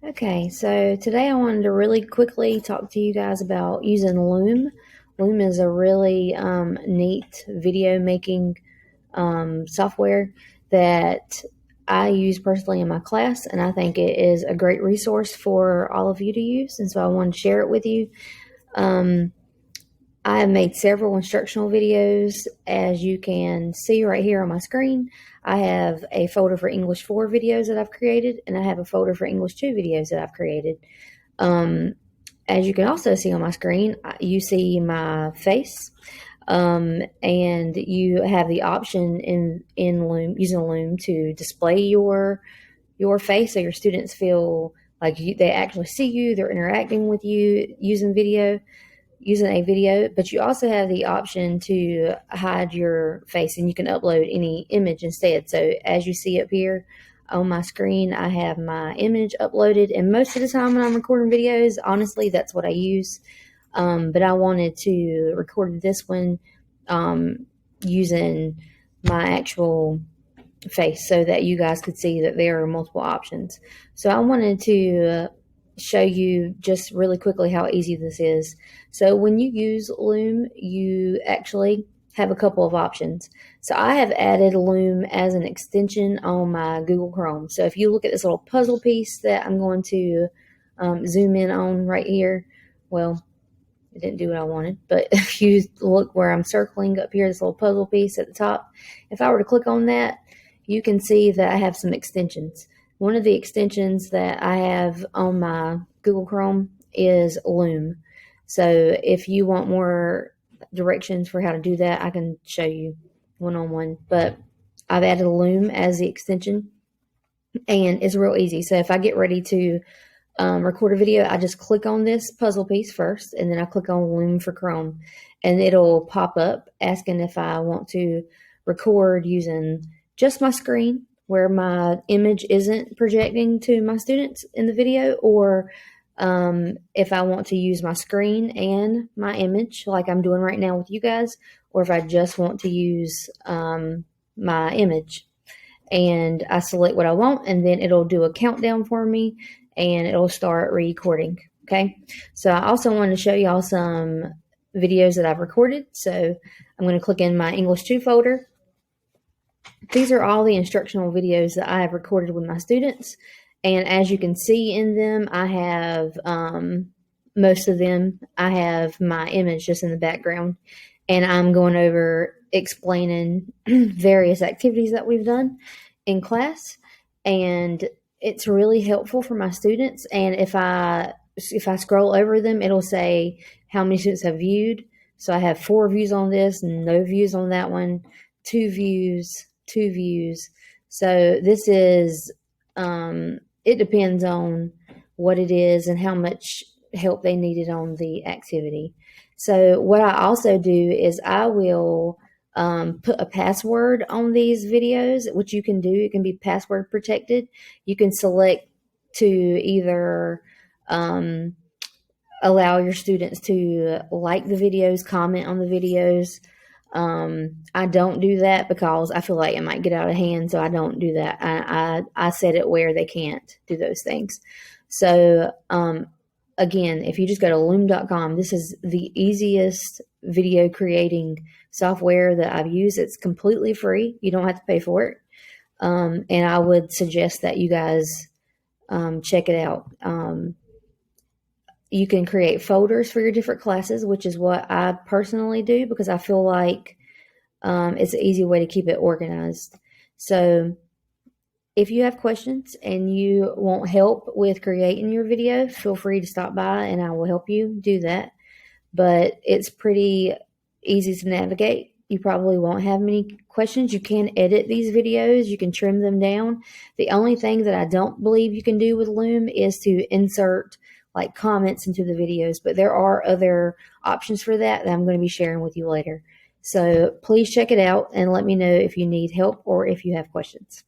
Okay, so today I wanted to really quickly talk to you guys about using Loom. Loom is a really neat video making software that I use personally in my class, and I think it is a great resource for all of you to use, and so I wanted to share it with you. Um, I have made several instructional videos, as you can see right here on my screen. I have a folder for English 4 videos that I've created, and I have a folder for English 2 videos that I've created. Um, as you can also see on my screen, you see my face, and you have the option in Loom, using Loom, to display your face so your students feel like they actually see you, they're interacting with you using a video, but you also have the option to hide your face, and you can upload any image instead. So as you see up here on my screen, I have my image uploaded, and most of the time when I'm recording videos, honestly, that's what I use. But I wanted to record this one using my actual face so that you guys could see that there are multiple options. So I wanted to show you just really quickly how easy this is. So when you use Loom, you actually have a couple of options. So I have added Loom as an extension on my Google Chrome. So if you look at this little puzzle piece that I'm going to zoom in on right here, well, it didn't do what I wanted, but if you look where I'm circling up here, this little puzzle piece at the top, if I were to click on that, you can see that I have some extensions. One of the extensions that I have on my Google Chrome is Loom. So if you want more directions for how to do that, I can show you one-on-one. But I've added Loom as the extension, and it's real easy. So if I get ready to record a video, I just click on this puzzle piece first, and then I click on Loom for Chrome, and it'll pop up asking if I want to record using just my screen where my image isn't projecting to my students in the video, or if I want to use my screen and my image like I'm doing right now with you guys, or if I just want to use my image. And I select what I want, and then it'll do a countdown for me, and it'll start recording. Okay. So I also wanted to show y'all some videos that I've recorded. So I'm going to click in my English 2 folder. These are all the instructional videos that I have recorded with my students. And as you can see in them, I have most of them, I have my image just in the background. And I'm going over explaining various activities that we've done in class. And it's really helpful for my students. And if I scroll over them, it'll say how many students have viewed. So I have 4 views on this, and no views on that one, 2 views, 2 views. So this is, it depends on what it is and how much help they needed on the activity. So what I also do is I will put a password on these videos, which you can do. It can be password protected. You can select to either allow your students to like the videos, comment on the videos. I don't do that because I feel like it might get out of hand, so I don't do that. I set it where they can't do those things. So again, if you just go to loom.com, this is the easiest video creating software that I've used. It's completely free. You don't have to pay for it. And I would suggest that you guys check it out. You can create folders for your different classes, which is what I personally do because I feel like it's an easy way to keep it organized. So if you have questions and you want help with creating your video, feel free to stop by and I will help you do that. But it's pretty easy to navigate. You probably won't have many questions. You can edit these videos. You can trim them down. The only thing that I don't believe you can do with Loom is to insert like comments into the videos, but there are other options for that I'm going to be sharing with you later. So please check it out and let me know if you need help or if you have questions.